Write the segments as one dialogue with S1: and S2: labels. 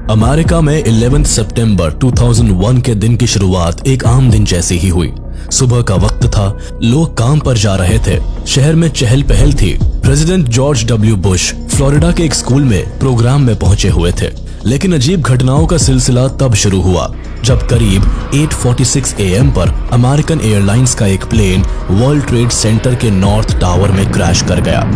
S1: America में 11 सितंबर 2001 के दिन की शुरुआत एक आम दिन जैसी ही हुई। सुबह का वक्त था, लोग काम पर जा रहे थे, शहर में चहल पहल थी। President George W Bush Florida के एक स्कूल में प्रोग्राम में पहुंचे हुए थे। लेकिन अजीब घटनाओं का सिलसिला तब शुरू हुआ जब करीब 8:46 AM पर अमेरिकन एयरलाइंस का एक प्लेन वर्ल्ड ट्रेड सेंटर के नॉर्थ टावर में क्रैश कर गया।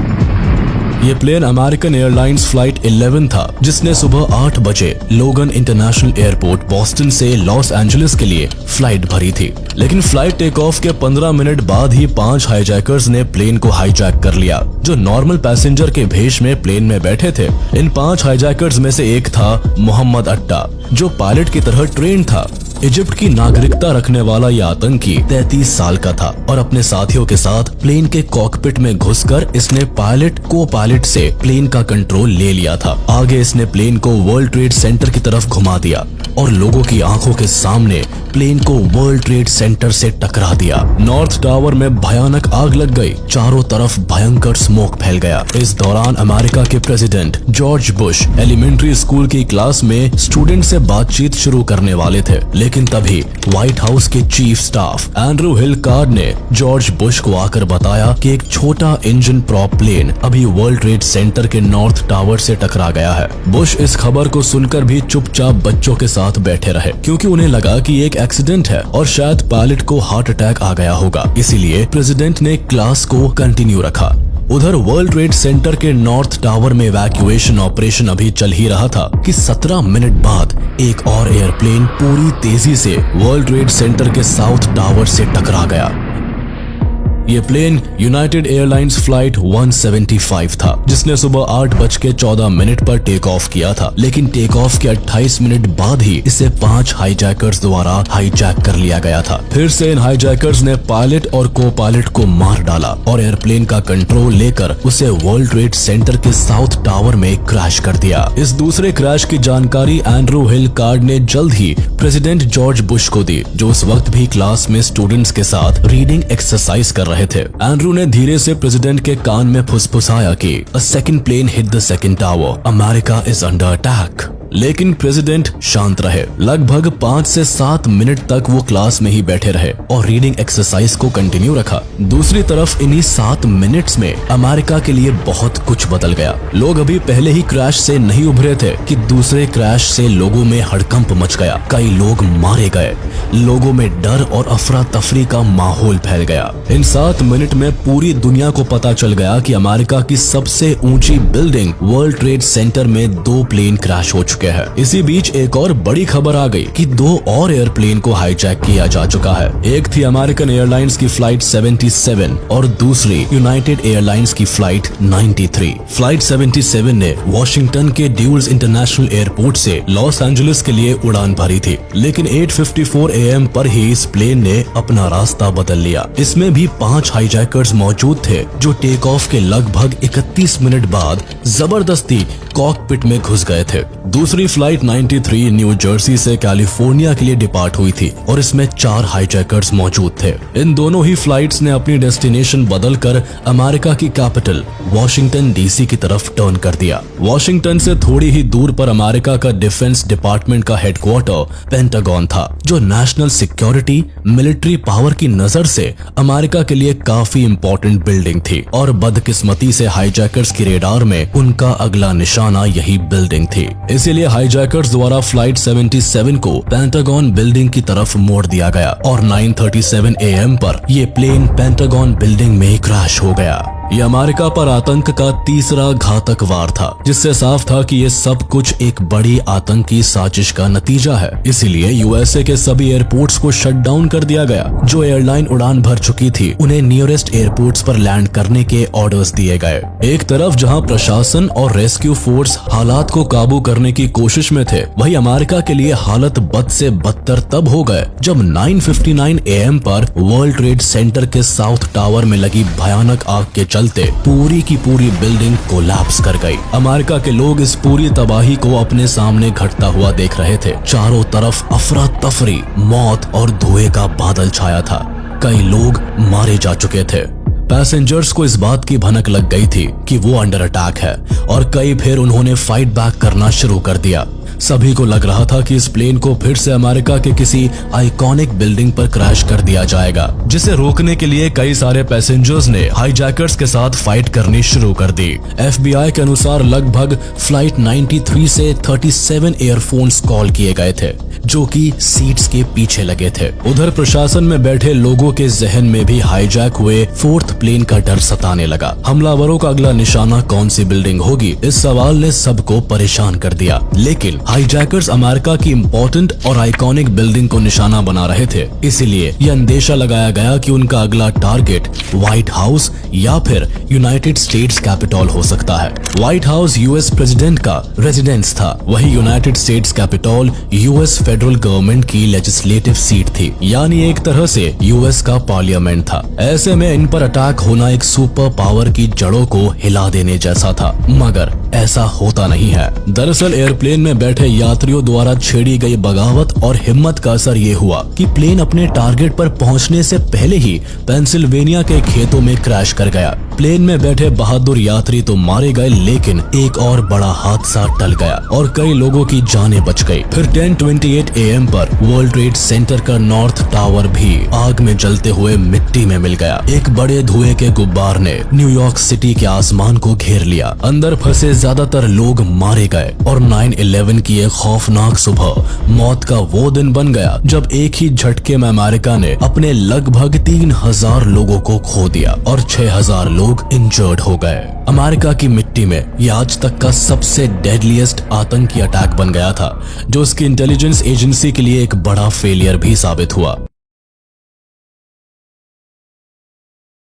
S1: ये प्लेन अमेरिकन एयरलाइंस फ्लाइट 11 था, जिसने सुबह 8 बजे लोगन इंटरनेशनल एयरपोर्ट बॉस्टन से लॉस एंजलिस के लिए फ्लाइट भरी थी। लेकिन फ्लाइट टेक ऑफ के 15 मिनट बाद ही 5 हाईजैकर्स ने प्लेन को हाईजैक कर लिया, जो नॉर्मल पैसेंजर के भेष में प्लेन में बैठे थे। इन 5 हाईजैकर्स में से एक था मोहम्मद अट्टा, जो पायलट की तरह ट्रेन था। इजिप्ट की नागरिकता रखने वाला यह आतंकी 33 साल का था और अपने साथियों के साथ प्लेन के कॉकपिट में घुसकर इसने पायलट को पायलट से प्लेन का कंट्रोल ले लिया था। आगे इसने प्लेन को वर्ल्ड ट्रेड सेंटर की तरफ घुमा दिया और लोगों की आंखों के सामने प्लेन को वर्ल्ड ट्रेड सेंटर से टकरा दिया। नॉर्थ टावर में भयानक आग लग गई, चारों तरफ भयंकर स्मोक फैल गया। इस दौरान अमेरिका के president George Bush elementary school की क्लास में स्टूडेंट से बातचीत शुरू करने वाले थे, लेकिन तभी व्हाइट हाउस के चीफ स्टाफ एंड्रू हिल कार्ड ने जॉर्ज बुश को आकर बताया कि एक छोटा इंजन प्रॉप प्लेन अभी वर्ल्ड ट्रेड सेंटर के नॉर्थ टावर से टकरा गया है। बुश इस खबर को सुनकर भी चुपचाप बच्चों के साथ बैठे रहे, क्योंकि उन्हें लगा कि एक एक्सीडेंट है और शायद पायलट को हार्ट अटैक आ गया होगा। इसीलिए प्रेसिडेंट ने क्लास को कंटिन्यू रखा। उधर वर्ल्ड ट्रेड सेंटर के नॉर्थ टावर में इवैक्यूएशन ऑपरेशन अभी चल ही रहा था कि 17 मिनट बाद एक और एयरप्लेन पूरी तेजी से वर्ल्ड ट्रेड सेंटर के साउथ टावर से टकरा गया। ये प्लेन यूनाइटेड एयरलाइंस फ्लाइट 175 था, जिसने सुबह 8:14 पर टेक ऑफ किया था। लेकिन टेक ऑफ के 28 मिनट बाद ही इसे 5 हाईजैकर्स द्वारा हाईजैक कर लिया गया था। फिर से इन हाईजैकर्स ने पायलट और को पायलट को मार डाला और एयरप्लेन का कंट्रोल लेकर उसे वर्ल्ड ट्रेड सेंटर के साउथ टावर में क्रैश कर दिया। इस दूसरे क्रैश की जानकारी एंड्रू हिल कार्ड ने जल्द ही प्रेसिडेंट जॉर्ज बुश को दी, जो उस वक्त भी क्लास में स्टूडेंट्स के साथ रीडिंग एक्सरसाइज कर रहे थे। एंड्रू ने धीरे से प्रेसिडेंट के कान में फुसफुसाया कि a second plane hit the second tower, America is under attack. लेकिन प्रेसिडेंट शांत रहे। लगभग 5 से 7 मिनट तक वो क्लास में ही बैठे रहे और रीडिंग एक्सरसाइज को कंटिन्यू रखा। दूसरी तरफ इन्हीं 7 मिनट्स में अमेरिका के लिए बहुत कुछ बदल गया। लोग अभी पहले ही क्रैश से नहीं उभरे थे कि दूसरे क्रैश से लोगों में हड़कंप मच गया। कई लोग मारे गए, लोगों में डर और अफरा तफरी का माहौल फैल गया। इन 7 मिनट में पूरी दुनिया को पता चल गया कि अमेरिका की सबसे ऊंची बिल्डिंग वर्ल्ड ट्रेड सेंटर में 2 प्लेन क्रैश हो चुके है। इसी बीच एक और बड़ी खबर आ गई कि 2 और एयरप्लेन को हाईजैक किया जा चुका है। एक थी अमेरिकन एयरलाइंस की फ्लाइट 77 और दूसरी यूनाइटेड एयरलाइंस की फ्लाइट 93। फ्लाइट 77 ने वॉशिंगटन के ड्यूल्स इंटरनेशनल एयरपोर्ट से लॉस एंजलिस के लिए उड़ान भरी थी, लेकिन 8:54 AM पर ही इस प्लेन ने अपना रास्ता बदल लिया। इसमें भी 5 हाईजैकर्स मौजूद थे, जो टेक ऑफ के लगभग 31 मिनट बाद जबरदस्ती कॉकपिट में घुस गए थे। दूसरी फ्लाइट 93 न्यू जर्सी से कैलिफोर्निया के लिए डिपार्ट हुई थी और इसमें 4 हाईजैकर्स मौजूद थे। इन दोनों ही फ्लाइट्स ने अपनी डेस्टिनेशन बदलकर अमेरिका की कैपिटल वॉशिंगटन DC की तरफ टर्न कर दिया। वॉशिंगटन से थोड़ी ही दूर पर अमेरिका का डिफेंस डिपार्टमेंट का हेडक्वार्टर पेंटागन था, जो नेशनल सिक्योरिटी मिलिट्री पावर की नजर से अमेरिका के लिए काफी इंपॉर्टेंट बिल्डिंग थी और बदकिस्मती से हाईजैकर्स की रेडार में उनका अगला निशाना यही बिल्डिंग थी। इसीलिए हाईजैकर्स द्वारा फ्लाइट 77 को पेंटागन बिल्डिंग की तरफ मोड़ दिया गया और 9:37 AM पर यह प्लेन पेंटागन बिल्डिंग में क्रैश हो गया। ये अमेरिका पर आतंक का तीसरा घातक वार था, जिससे साफ था कि ये सब कुछ एक बड़ी आतंकी साजिश का नतीजा है। इसीलिए USA के सभी एयरपोर्ट्स को शट डाउन कर दिया गया। जो एयरलाइन उड़ान भर चुकी थी, उन्हें नियरेस्ट एयरपोर्ट्स पर लैंड करने के ऑर्डर्स दिए गए। एक तरफ जहां प्रशासन और रेस्क्यू फोर्स हालात को काबू करने की कोशिश में थे, वहीं अमेरिका के लिए हालत बद से बदतर तब हो गए जब 9:59 AM पर वर्ल्ड ट्रेड सेंटर के साउथ टावर में लगी भयानक आग के चलते पूरी की पूरी बिल्डिंग कोलैप्स कर गई। अमेरिका के लोग इस पूरी तबाही को अपने सामने घटता हुआ देख रहे थे। चारों तरफ अफरा तफरी, मौत और धुएं का बादल छाया था। कई लोग मारे जा चुके थे। पैसेंजर्स को इस बात की भनक लग गई थी कि वो अंडर अटैक है और कई फिर उन्होंने फाइट बैक करना शुरू कर दिया। सभी को लग रहा था कि इस प्लेन को फिर से अमेरिका के किसी आइकॉनिक बिल्डिंग पर क्रैश कर दिया जाएगा, जिसे रोकने के लिए कई सारे पैसेंजर्स ने हाईजैकर्स के साथ फाइट करनी शुरू कर दी। FBI के अनुसार लगभग फ्लाइट 93 से 37 एयरफोन्स कॉल किए गए थे, जो कि सीट्स के पीछे लगे थे। उधर प्रशासन में बैठे लोगों के जहन में भी हाईजैक हुए 4th प्लेन का डर सताने लगा। हमलावरों का अगला निशाना कौन सी बिल्डिंग होगी, इस सवाल ने सबको परेशान कर दिया। लेकिन हाईजैकर्स अमेरिका की इंपॉर्टेंट और आइकॉनिक बिल्डिंग को निशाना बना रहे थे, इसीलिए यह अंदेशा लगाया गया कि उनका अगला टारगेट व्हाइट हाउस या फिर यूनाइटेड स्टेट्स कैपिटल हो सकता है। व्हाइट हाउस यूएस प्रेसिडेंट का रेजिडेंस था, वही United states capital US federal government की लेजिस्लेटिव सीट थी, यानी एक तरह से यूएस का पार्लियामेंट था। ऐसे में इन पर अटैक होना एक सुपर पावर की जड़ों को हिला देने जैसा था, मगर ऐसा होता नहीं है। दरअसल एयरप्लेन में बैठे यात्रियों द्वारा छेड़ी गई बगावत और हिम्मत का असर ये हुआ कि प्लेन अपने टारगेट पर पहुंचने से पहले ही पेंसिल्वेनिया के खेतों में क्रैश कर गया। प्लेन में बैठे बहादुर यात्री तो मारे गए, लेकिन एक और बड़ा हादसा टल गया और कई लोगों की जानें बच गई। फिर 10:28 AM पर वर्ल्ड ट्रेड सेंटर का नॉर्थ टावर भी आग में जलते हुए मिट्टी में मिल गया। एक बड़े धुएं के गुब्बार ने न्यूयॉर्क सिटी के आसमान को घेर लिया। अंदर फंसे ज्यादातर लोग मारे गए और 9/11 की एक खौफनाक सुबह मौत का वो दिन बन गया जब एक ही झटके में अमेरिका ने अपने लगभग 3000 लोगों को खो दिया और 6000 लोग इंजर्ड हो गए। अमेरिका की मिट्टी में यह आज तक का सबसे डेडलीस्ट आतंकी अटैक बन गया था, जो उसकी इंटेलिजेंस एजेंसी के लिए एक बड़ा फेलियर भी साबित हुआ।